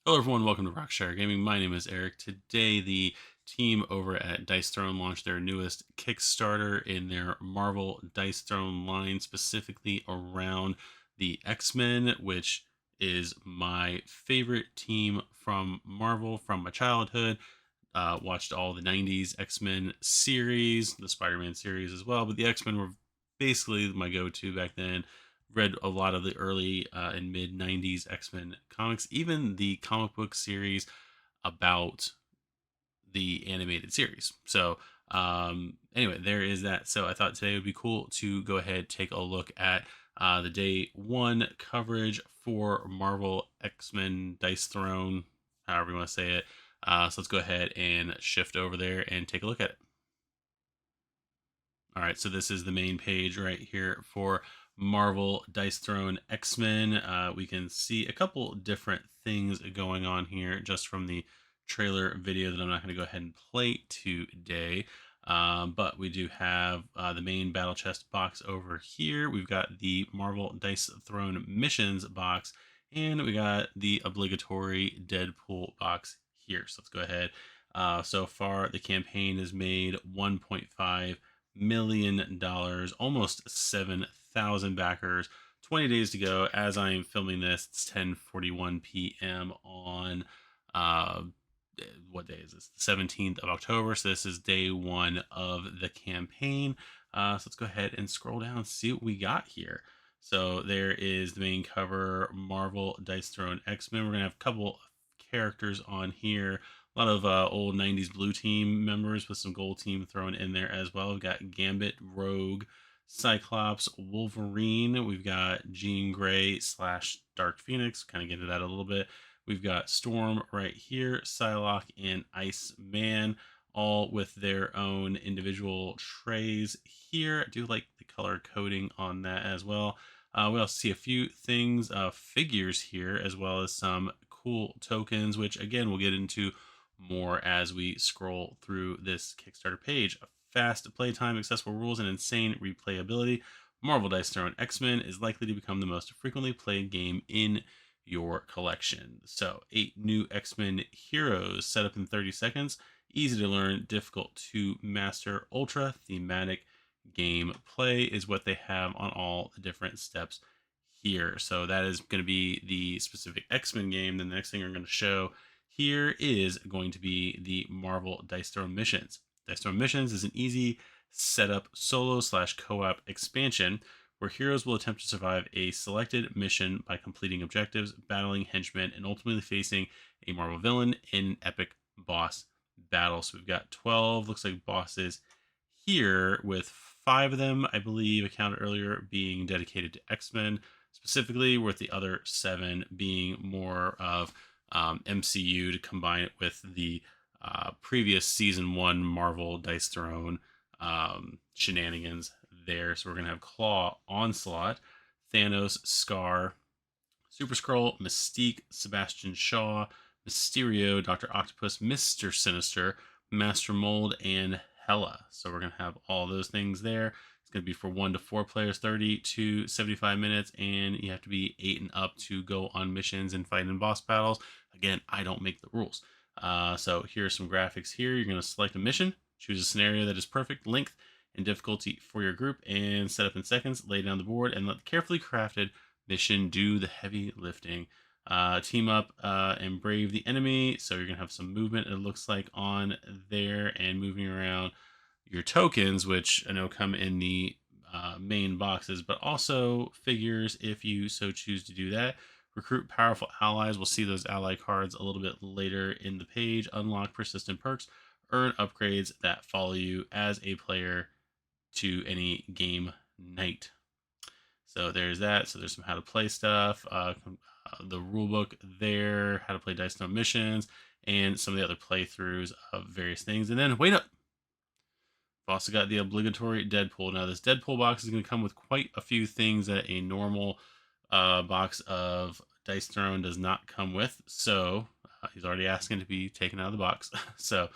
Hello, everyone. Welcome to Rockshire Gaming. My name is Eric. Today, the team over at Dice Throne launched their newest Kickstarter in their Marvel Dice Throne line, specifically around the X-Men, which is my favorite team from Marvel from my childhood. Watched all the 90s X-Men series, the Spider-Man series as well, but the X-Men were basically my go-to back then. Read a lot of the early and mid 90s X-Men comics, even the comic book series about the animated series. So, anyway, there is that. So, I thought today would be cool to go ahead take a look at the day one coverage for Marvel X-Men Dice Throne, however you want to say it. So, let's go ahead and shift over there and take a look at it. All right, so this is the main page right here for Marvel Dice Throne X-Men. We can see a couple different things going on here just from the trailer video that I'm not going to go ahead and play today. But we do have the main battle chest box over here. We've got the Marvel Dice Throne missions box, and we got the obligatory Deadpool box here. So let's go ahead. So far, the campaign has made 1.5 million, almost 7,000 backers. 20 days to go. As I am filming this, it's 10:41 p.m. on uh, what day is this? The 17th of October. So this is day one of the campaign. So let's go ahead and scroll down and see what we got here. So there is the main cover, Marvel Dice Throne X-Men. We're gonna have a couple characters on here. A lot of old 90s blue team members with some gold team thrown in there as well. We've got Gambit, Rogue, Cyclops, Wolverine. We've got Jean Grey slash Dark Phoenix. Kind of get into that a little bit. We've got Storm right here, Psylocke, and Iceman, all with their own individual trays here. I do like the color coding on that as well. We also see a few things, figures here, as well as some cool tokens, which again we'll get into more as we scroll through this Kickstarter page. A fast playtime, accessible rules, and insane replayability. Marvel Dice Throne X-Men is likely to become the most frequently played game in your collection. So, 8 new X-Men heroes set up in 30 seconds. Easy to learn, difficult to master. Ultra thematic gameplay is what they have on all the different steps here. So that is going to be the specific X-Men game. Then the next thing I'm going to show here is going to be the Marvel Dice Throne Missions. Dice Throne Missions is an easy setup solo slash co-op expansion where heroes will attempt to survive a selected mission by completing objectives, battling henchmen, and ultimately facing a Marvel villain in an epic boss battle. So we've got 12, looks like bosses here, with 5 of them, I believe, accounted earlier, being dedicated to X-Men specifically, with the other 7 being more of MCU to combine it with the previous season 1 Marvel Dice Throne shenanigans there. So we're going to have Claw, Onslaught, Thanos, Scar, Super Skrull, Mystique, Sebastian Shaw, Mysterio, Dr. Octopus, Mr. Sinister, Master Mold, and Hela. So we're going to have all those things there. It's going to be for 1 to 4 players, 30 to 75 minutes, and you have to be 8 and up to go on missions and fight in boss battles. Again, I don't make the rules. So here are some graphics here. You're going to select a mission, choose a scenario that is perfect length and difficulty for your group, and set up in seconds, lay down the board, and let the carefully crafted mission do the heavy lifting. Team up and brave the enemy. So you're going to have some movement, it looks like, on there, and moving around your tokens, which I know come in the main boxes, but also figures if you so choose to do that. Recruit powerful allies. We'll see those ally cards a little bit later in the page. Unlock persistent perks. Earn upgrades that follow you as a player to any game night. So there's that. So there's some how to play stuff, the rule book there, how to play Dice Throne missions, and some of the other playthroughs of various things. And then wait up, I've also got the obligatory Deadpool. Now this Deadpool box is going to come with quite a few things that a normal box of Dice Throne does not come with. So he's already asking to be taken out of the box. So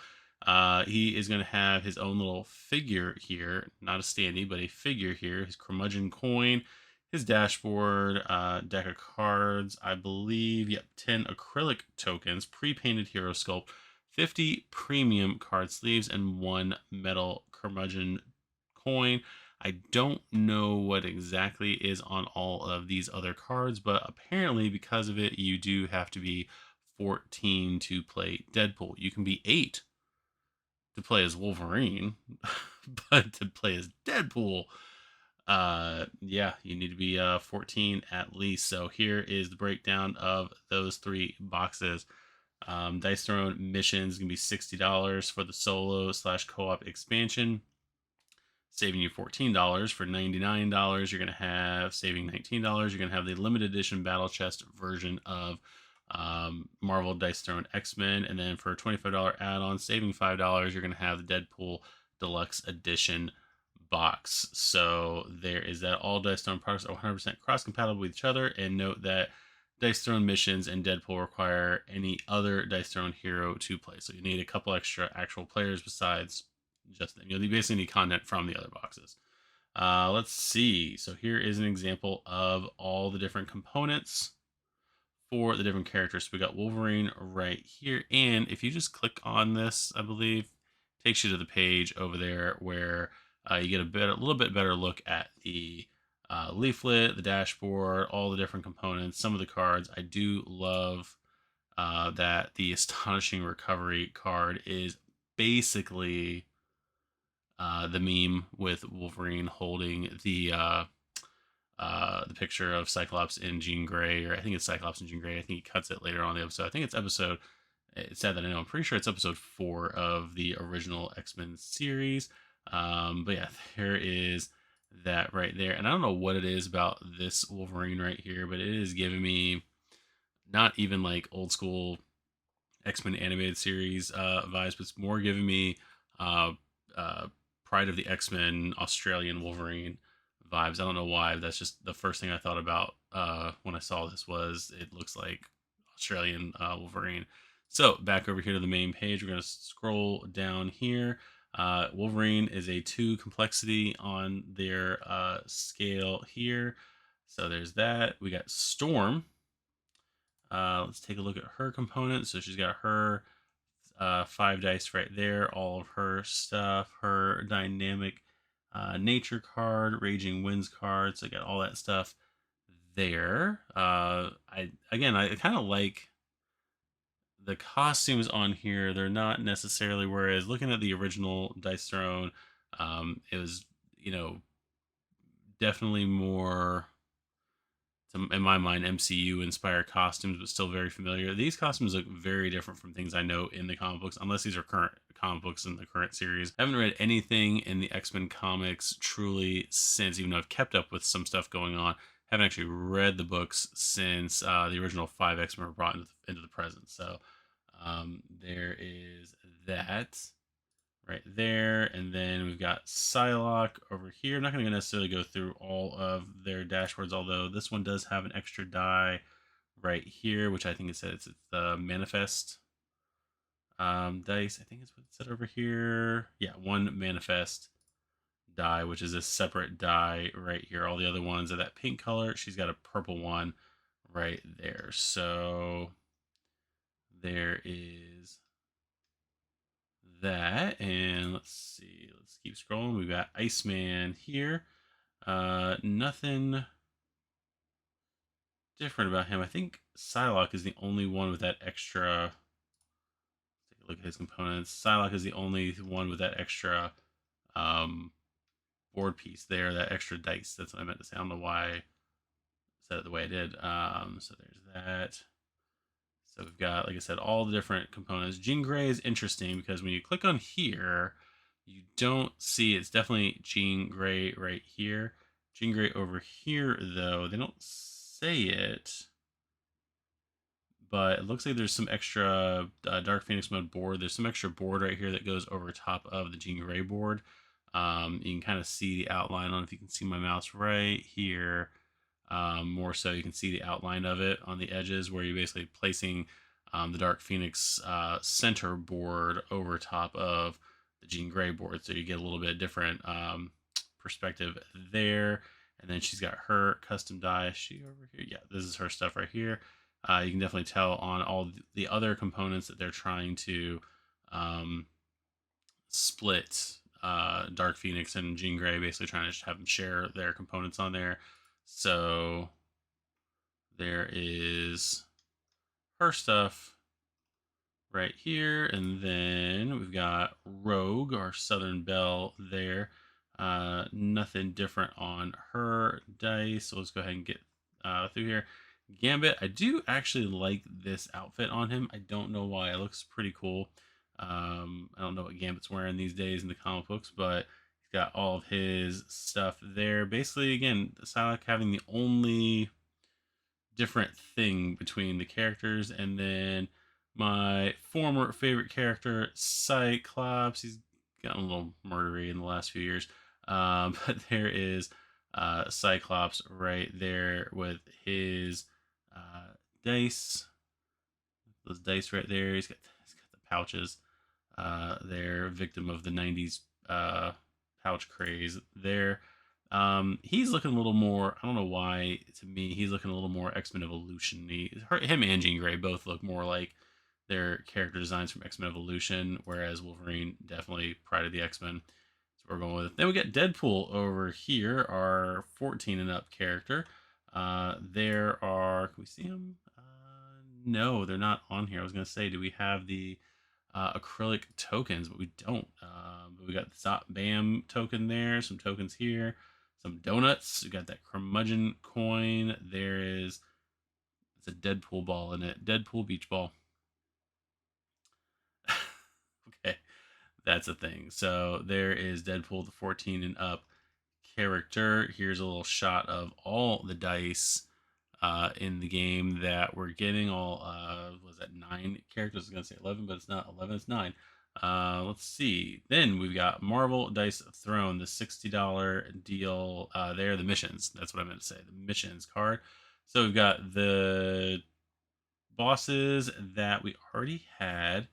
he is going to have his own little figure here, not a standee, but a figure here, his curmudgeon coin. his dashboard, deck of cards, I believe, yep, 10 acrylic tokens, pre-painted hero sculpt, 50 premium card sleeves, and 1 metal curmudgeon coin. I don't know what exactly is on all of these other cards, but apparently because of it, you do have to be 14 to play Deadpool. You can be 8 to play as Wolverine, but to play as Deadpool, yeah, you need to be 14 at least. So here is the breakdown of those 3 boxes. Dice Throne missions gonna be $60 for the solo slash co-op expansion, saving you $14. For $99, you're gonna have, saving $19, you're gonna have the limited edition battle chest version of Marvel Dice Throne X-Men, and then for a $25 add-on, saving $5, you're gonna have the Deadpool Deluxe Edition box. So there is that. All Dice Throne products are 100% cross-compatible with each other, and note that Dice Throne missions and Deadpool require any other Dice Throne hero to play. So you need a couple extra actual players besides just them. You basically need content from the other boxes. Let's see. So here is an example of all the different components for the different characters. So we got Wolverine right here, and if you just click on this, I believe it takes you to the page over there where you get a little bit better look at the leaflet, the dashboard, all the different components, some of the cards. I do love that the Astonishing Recovery card is basically the meme with Wolverine holding the picture of Cyclops and Jean Grey, or I think it's Cyclops and Jean Grey. I think he cuts it later on in the episode. I think it's episode. It's sad that I know. I'm pretty sure it's episode 4 of the original X-Men series. But yeah, there is that right there. And I don't know what it is about this Wolverine right here, but it is giving me not even like old school X-Men animated series vibes, but it's more giving me uh, Pride of the X-Men Australian Wolverine vibes. I don't know why. That's just the first thing I thought about when I saw this. Was it looks like Australian Wolverine. So back over here to the main page, we're going to scroll down here. Wolverine is a 2 complexity on their scale here. So there's that. We got Storm. Let's take a look at her components. So she's got her 5 dice right there, all of her stuff, her dynamic nature card, raging winds card. So I got all that stuff there. I kind of like the costumes on here. They're not necessarily, whereas looking at the original Dice Throne, it was, definitely more, in my mind, MCU inspired costumes, but still very familiar. These costumes look very different from things I know in the comic books, unless these are current comic books in the current series. I haven't read anything in the X-Men comics truly since, even though I've kept up with some stuff going on. Haven't actually read the books since the original 5 X-Men were brought into the present. So there is that right there. And then we've got Psylocke over here. I'm not going to necessarily go through all of their dashboards, although this one does have an extra die right here, which I think it says it's the Manifest dice. I think it's what it said over here. Yeah, 1 Manifest die, which is a separate die right here. All the other ones are that pink color. She's got a purple one right there. So there is that. And let's see, let's keep scrolling. We've got Iceman here. Nothing different about him. I think Psylocke is the only one with that extra. Take a look at his components. Psylocke is the only one with that extra board piece there, that extra dice. That's what I meant to say. I don't know why I said it the way I did. So there's that. So we've got, like I said, all the different components. Jean Grey is interesting because when you click on here, you don't see, it's definitely Jean Grey right here. Jean Grey over here, though, they don't say it, but it looks like there's some extra Dark Phoenix mode board. There's some extra board right here that goes over top of the Jean Grey board. You can kind of see the outline. I don't know if you can see my mouse right here. More so, you can see the outline of it on the edges where you're basically placing the Dark Phoenix center board over top of the Jean Grey board. So you get a little bit different perspective there. And then she's got her custom die. Is she over here? Yeah, this is her stuff right here. You can definitely tell on all the other components that they're trying to um, split Dark Phoenix and Jean Grey, basically trying to have them share their components on there. So there is her stuff right here, and then we've got Rogue, our Southern Belle there. Nothing different on her dice, so let's go ahead and get through here. Gambit, I do actually like this outfit on him. I don't know why. It looks pretty cool. I don't know what Gambit's wearing these days in the comic books, but he's got all of his stuff there. Basically, again, Psylocke having the only different thing between the characters. And then my former favorite character, Cyclops. He's gotten a little murdery in the last few years. But there is Cyclops right there with his dice. Those dice right there. He's got the pouches. They're victim of the 90s pouch craze there. He's looking a little more. I don't know why. To me, he's looking a little more X-Men Evolution. Him and Jean Grey both look more like their character designs from X-Men Evolution, whereas Wolverine definitely Pride of the X-Men. So we're going with it. Then we got Deadpool over here, our 14 and up character. There are. Can we see him? No, they're not on here. I was gonna say, do we have the acrylic tokens? But we don't. But we got the Zop Bam token there. Some tokens here. Some donuts. We got that curmudgeon coin. There is. It's a Deadpool ball in it. Deadpool beach ball. Okay, that's a thing. So there is Deadpool, the 14 and up character. Here's a little shot of all the dice in the game that we're getting. All was that 9 characters? I was gonna say 11, but it's not 11. It's 9. Let's see. Then we've got Marvel Dice Throne, the $60 deal. There, the missions. That's what I meant to say. The missions card. So we've got the bosses that we already had.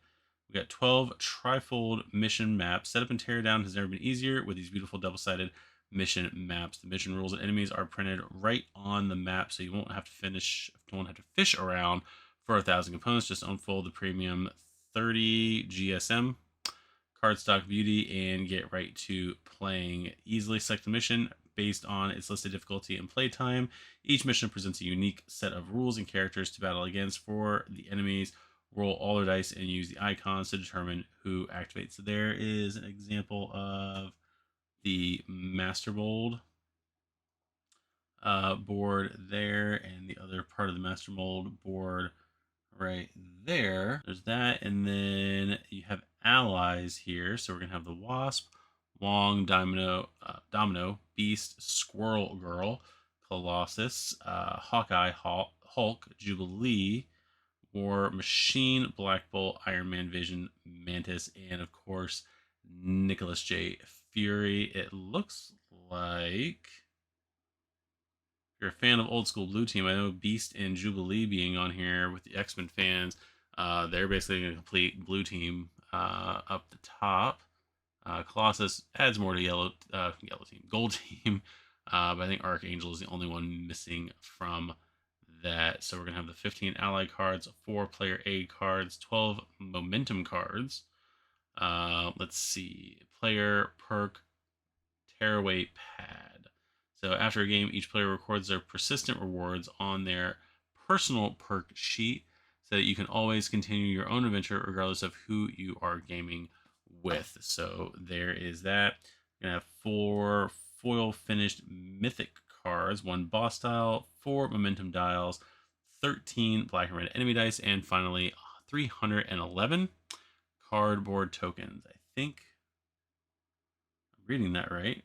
We got 12 trifold mission maps. Setup and tear down has never been easier with these beautiful double-sided mission maps. The mission rules and enemies are printed right on the map, so you won't have to fish around for 1,000 components. Just unfold the premium 30 GSM cardstock beauty and get right to playing. Easily select a mission based on its listed difficulty and playtime. Each mission presents a unique set of rules and characters to battle against. For the enemies, roll all their dice and use the icons to determine who activates. So there is an example of the Master Mold board there, and the other part of the Master Mold board right there. There's that, and then you have allies here. So we're gonna have the Wasp, Wong, Domino, Beast, Squirrel Girl, Colossus, Hawkeye, Hulk, Jubilee, War Machine, Black Bolt, Iron Man, Vision, Mantis, and of course Nicholas J. Fury. It looks like if you're a fan of old school Blue Team, I know Beast and Jubilee being on here with the X-Men fans, they're basically going to complete Blue Team up the top. Colossus adds more to Yellow Team, Gold Team, but I think Archangel is the only one missing from that. So we're going to have the 15 ally cards, 4 player aid cards, 12 momentum cards. Let's see, player perk tearaway pad. So after a game, each player records their persistent rewards on their personal perk sheet so that you can always continue your own adventure regardless of who you are gaming with. So there is that. You're going to have 4 foil finished mythic cards, 1 boss tile, 4 momentum dials, 13 black and red enemy dice, and finally 311 cardboard tokens. I think I'm reading that right.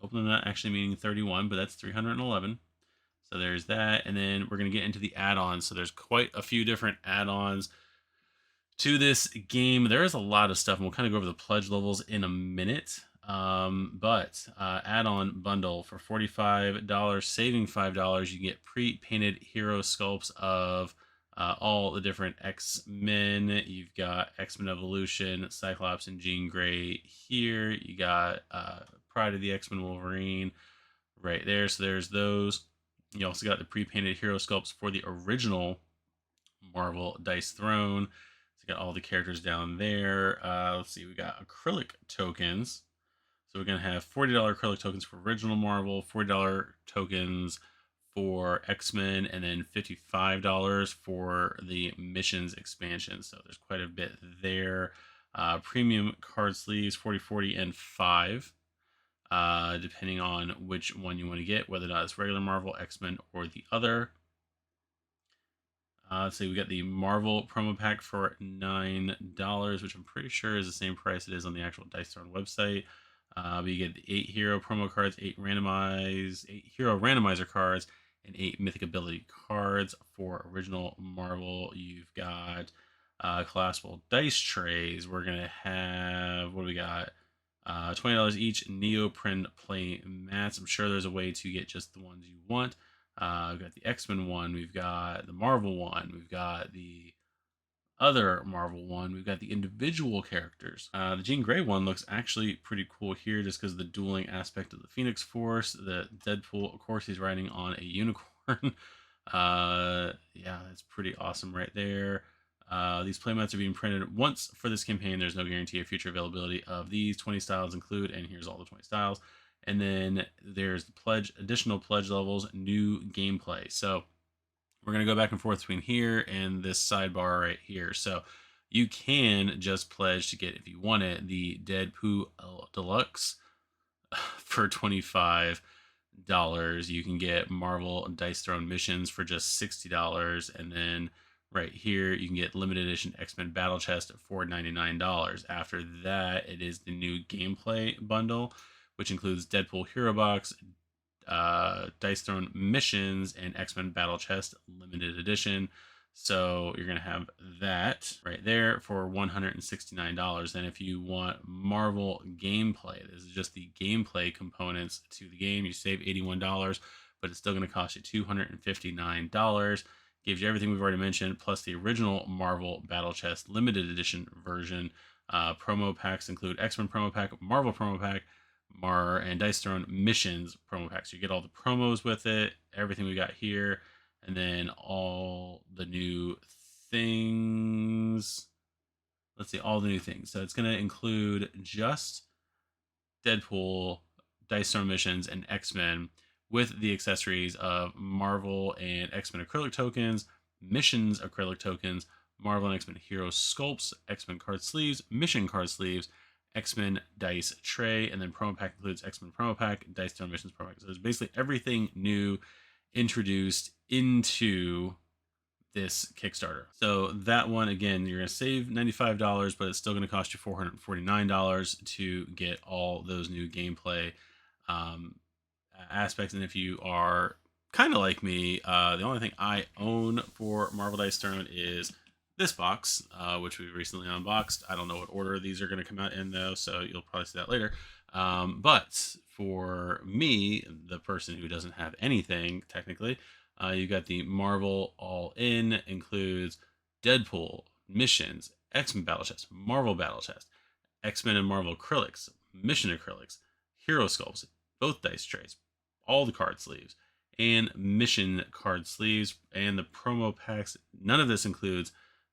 Opening that actually meaning 31, but that's 311. So there's that. And then we're going to get into the add-ons. So there's quite a few different add-ons to this game. There is a lot of stuff, and we'll kind of go over the pledge levels in a minute. But add-on bundle for $45, saving $5, you get pre-painted hero sculpts of all the different X-Men. You've got X-Men Evolution, Cyclops and Jean Grey here. You got Pride of the X-Men Wolverine right there. So there's those. You also got the pre-painted hero sculpts for the original Marvel Dice Throne. So you got all the characters down there. Let's see, we got acrylic tokens. So we're gonna have $40 acrylic tokens for original Marvel, $40 tokens for X-Men, and then $55 for the missions expansion. So there's quite a bit there. Premium card sleeves, 40, 40, and 5. Depending on which one you want to get, whether or not it's regular Marvel, X-Men, or the other. So we got the Marvel promo pack for $9, which I'm pretty sure is the same price it is on the actual Dice Throne website. But you get the 8 hero promo cards, 8 hero randomizer cards, and 8 mythic ability cards for original Marvel. You've got collapsible dice trays. We're gonna have, what do we got? $20 each neoprene play mats. I'm sure there's a way to get just the ones you want. We've got the X-Men one, we've got the Marvel one, we've got the other Marvel one, we've got the individual characters. The Jean Grey one looks actually pretty cool here just because of the dueling aspect of the Phoenix Force. The Deadpool, of course, he's riding on a unicorn. Yeah, that's pretty awesome right there. These playmats are being printed once for this campaign. There's no guarantee of future availability of these. 20 styles include, and here's all the 20 styles. And then there's the pledge, additional pledge levels, new gameplay. So we're going to go back and forth between here and this sidebar right here. So you can just pledge to get, if you want it, the Deadpool Deluxe for $25. You can get Marvel Dice Throne missions for just $60. And then right here, you can get limited edition X-Men Battle Chest for $99. After that, it is the new gameplay bundle, which includes Deadpool Hero Box, Dice Throne missions, and X-Men Battle Chest limited edition. So you're going to have that right there for $169. And if you want Marvel gameplay, this is just the gameplay components to the game. You save $81, but it's still going to cost you $259. Gives you everything we've already mentioned, plus the original Marvel Battle Chest limited edition version. Promo packs include X-Men promo pack, Marvel promo pack, and Dice Throne missions promo pack. So you get all the promos with it, everything we got here, and then all the new things. Let's see, all the new things. So it's going to include just Deadpool, Dice Throne missions, and X-Men with the accessories of Marvel and X-Men acrylic tokens, missions acrylic tokens, Marvel and X-Men hero sculpts, X-Men card sleeves, mission card sleeves, X-Men dice tray, and then promo pack includes X-Men promo pack, Dice Throne missions promo pack. So there's basically everything new introduced into this Kickstarter. So that one, again, you're going to save $95, but it's still going to cost you $449 to get all those new gameplay aspects. And if you are kind of like me, the only thing I own for Marvel Dice Throne is this box, which we recently unboxed. I don't know what order these are going to come out in, though, so you'll probably see that later. But for me, the person who doesn't have anything, technically, you got the Marvel All-In, includes Deadpool, missions, X-Men Battle Chest, Marvel Battle Chest, X-Men and Marvel acrylics, mission acrylics, hero sculpts, both dice trays, all the card sleeves, and mission card sleeves, and the promo packs. None of this includes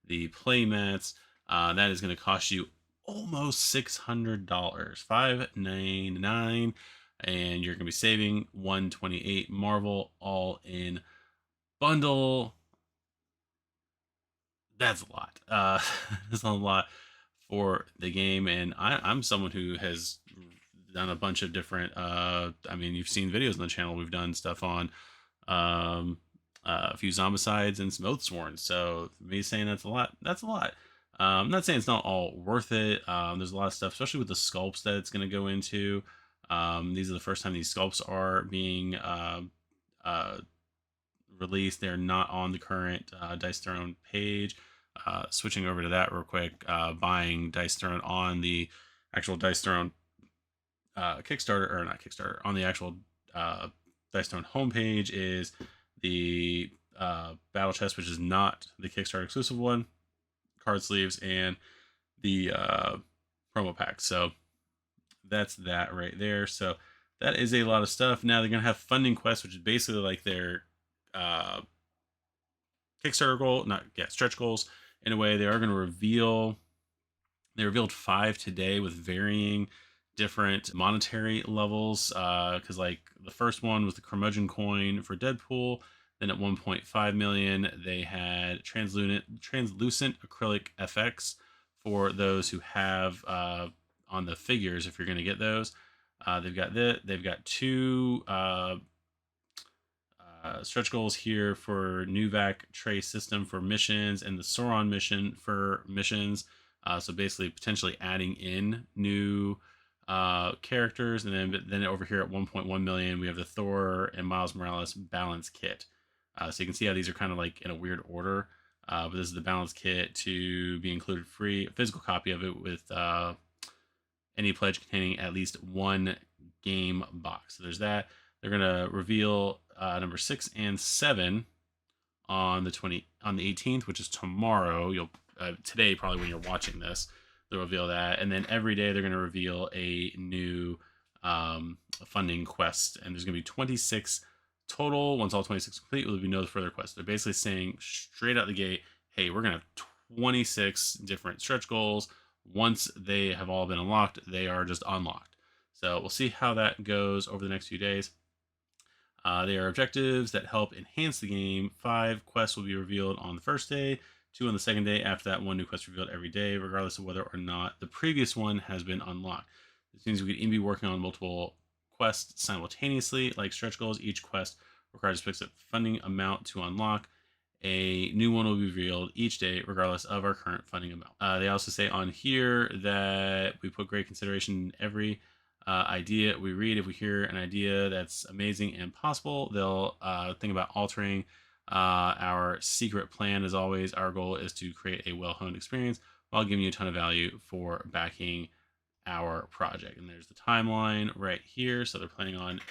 the play mats. That is going to cost you almost $600, $599, and you're going to be saving $128. Marvel All-In bundle. That's a lot. That's a lot for the game, and I'm someone who has done a bunch of different. I mean, you've seen videos on the channel. We've done stuff on a few zombicides and some oathsworn. So me saying that's a lot. That's a lot. I'm not saying it's not all worth it. There's a lot of stuff, especially with the sculpts that it's going to go into. These are the first time these sculpts are being released. They're not on the current Dice Throne page. Switching over to that real quick, buying Dice Throne on the actual Dice Throne Kickstarter, or not Kickstarter, on the actual Dice Throne homepage is the Battle Chest, which is not the Kickstarter exclusive one, card sleeves, and the promo pack. So that's that right there. So that is a lot of stuff. Now they're gonna have funding quests, which is basically like their uh, Kickstarter goal, not yeah, stretch goals in a way. They are going to reveal. They revealed 5 today with varying different monetary levels. Because like the first one was the curmudgeon coin for Deadpool. Then at 1.5 million, they had translucent acrylic FX for those who have on the figures. If you're going to get those, they've got that. They've got 2 stretch goals here for Nuvac Tray system for missions and the Sauron mission for missions. So basically, potentially adding in new characters, and then over here at 1.1 million, we have the Thor and Miles Morales balance kit. So you can see how these are kind of like in a weird order. But this is the balance kit to be included free, a physical copy of it with any pledge containing at least 1 game box. So there's that. They're gonna reveal number 6 and 7 on the 18th, which is tomorrow. You'll today probably when you're watching this, they'll reveal that, and then every day they're gonna reveal a new funding quest, and there's gonna be 26 total. Once all 26 complete, there will be no further quests. They're basically saying straight out the gate, hey, we're gonna have 26 different stretch goals. Once they have all been unlocked, they are just unlocked. So we'll see how that goes over the next few days. They are objectives that help enhance the game. 5 quests will be revealed on the first day, 2 on the second day. After that, 1 new quest revealed every day, regardless of whether or not the previous one has been unlocked. This means we could even be working on multiple quests simultaneously, like stretch goals. Each quest requires a specific funding amount to unlock. A new one will be revealed each day, regardless of our current funding amount. They also say on here that we put great consideration in every idea we read. If we hear an idea that's amazing and possible, they'll think about altering our secret plan. As always, our goal is to create a well-honed experience while giving you a ton of value for backing our project. And there's the timeline right here. So they're planning on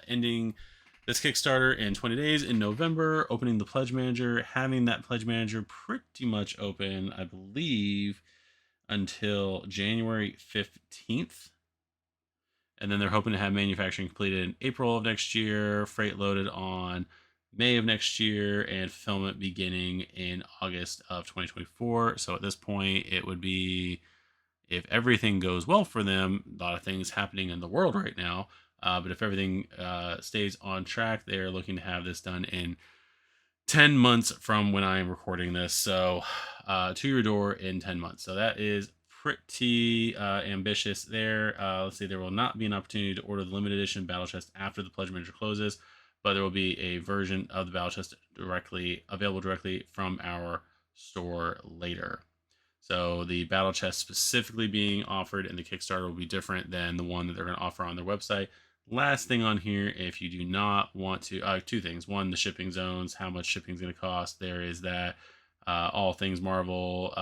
ending this Kickstarter in 20 days in November, opening the pledge manager, having that pledge manager pretty much open, I believe, until January 15th. And then they're hoping to have manufacturing completed in April of next year, freight loaded on May of next year, and fulfillment beginning in August of 2024. So at this point, it would be, if everything goes well for them, a lot of things happening in the world right now. But if everything stays on track, they're looking to have this done in 10 months from when I am recording this. So to your door in 10 months. So that is pretty ambitious there. Let's see, there will not be an opportunity to order the limited edition battle chest after the pledge manager closes, but there will be a version of the battle chest available directly from our store later. So the battle chest specifically being offered in the Kickstarter will be different than the one that they're going to offer on their website. Last thing on here, if you do not want to, 2 things. One, the shipping zones, how much shipping is going to cost. There is that. All things Marvel.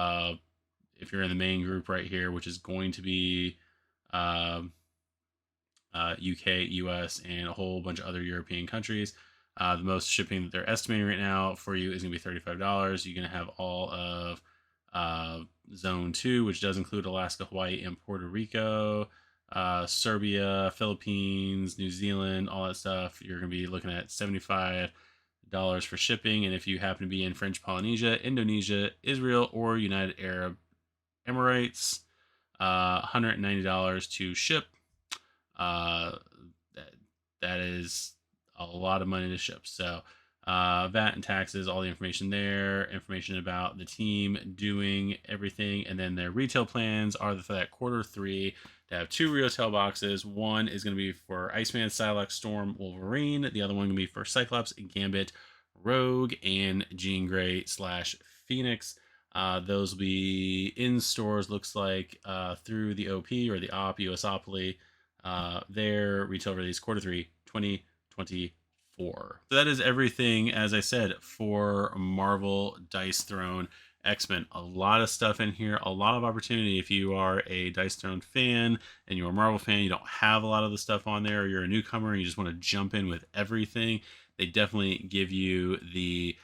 If you're in the main group right here, which is going to be UK, US, and a whole bunch of other European countries. The most shipping that they're estimating right now for you is going to be $35. You're going to have all of Zone 2, which does include Alaska, Hawaii, and Puerto Rico, Serbia, Philippines, New Zealand, all that stuff. You're going to be looking at $75 for shipping. And if you happen to be in French Polynesia, Indonesia, Israel, or United Arab Emirates, $190 to ship. That is a lot of money to ship. So VAT and taxes, all the information there, information about the team doing everything, and then their retail plans are for that Q3 to have 2 retail boxes. One is going to be for Iceman, Psylocke, Storm, Wolverine. The other one going to be for Cyclops, Gambit, Rogue, and Jean Grey / Phoenix. Those will be in stores, looks like, through the OP or the OP, USopoly. Their retail release Q3 2024. So that is everything, as I said, for Marvel Dice Throne X-Men. A lot of stuff in here, a lot of opportunity. If you are a Dice Throne fan and you're a Marvel fan, you don't have a lot of the stuff on there, or you're a newcomer and you just want to jump in with everything, they definitely give you the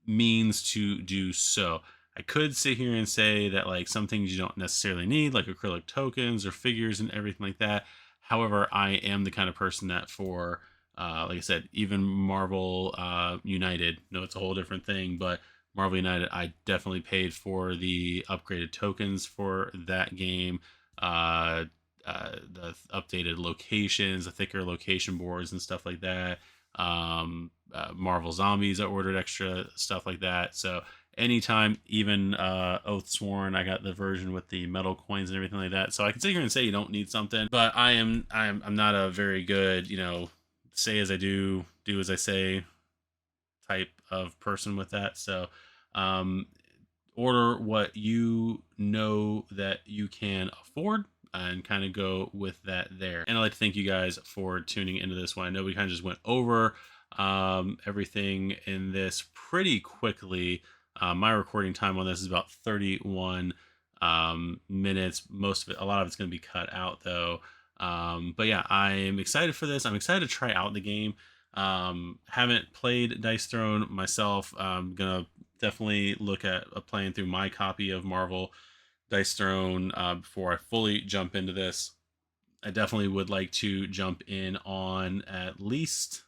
means to do so. I could sit here and say that like some things you don't necessarily need, like acrylic tokens or figures and everything like that. However, I am the kind of person that for like I said, even Marvel United, no, it's a whole different thing, but Marvel United, I definitely paid for the upgraded tokens for that game. Uh, the updated locations, the thicker location boards, and stuff like that. Marvel Zombies, I ordered extra stuff like that. So anytime, even Oathsworn, I got the version with the metal coins and everything like that. So I can sit here and say you don't need something, but I'm not a very good, say as I do as I say type of person with that. So um, order what you know that you can afford and kind of go with that there. And I'd like to thank you guys for tuning into this one. I know we kind of just went over everything in this pretty quickly. My recording time on this is about 31 minutes. Most of it, a lot of it's going to be cut out though. But yeah, I'm excited for this. I'm excited to try out the game. Haven't played Dice Throne myself. I'm gonna definitely look at playing through my copy of Marvel Dice Throne before I fully jump into this. I definitely would like to jump in on at least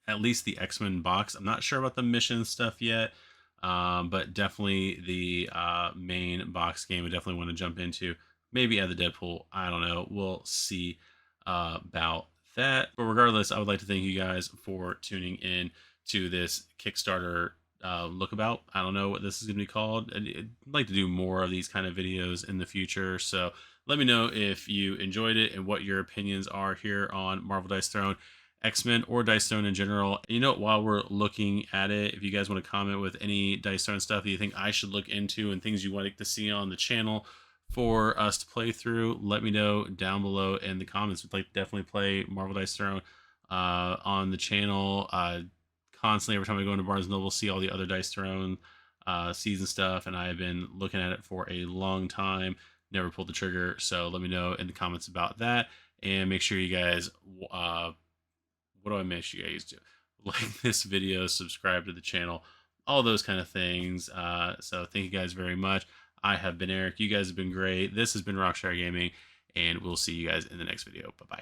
the X-Men box. I'm not sure about the mission stuff yet, but definitely the main box game I definitely want to jump into. Maybe add the Deadpool. I don't know. We'll see about that. But regardless, I would like to thank you guys for tuning in to this Kickstarter lookabout. I don't know what this is going to be called. I'd like to do more of these kind of videos in the future. So let me know if you enjoyed it and what your opinions are here on Marvel Dice Throne, X-Men, or Dice Throne in general. While we're looking at it, if you guys want to comment with any Dice Throne stuff that you think I should look into and things you want to see on the channel for us to play through, let me know down below in the comments. We'd like to definitely play Marvel Dice Throne on the channel. Constantly, every time I go into Barnes & Noble, see all the other Dice Throne season stuff, and I have been looking at it for a long time. Never pulled the trigger, so let me know in the comments about that. And make sure you guys what do I make sure you guys do? Like this video, subscribe to the channel, all those kind of things. So thank you guys very much. I have been Eric. You guys have been great. This has been Rockstar Gaming, and we'll see you guys in the next video. Bye-bye.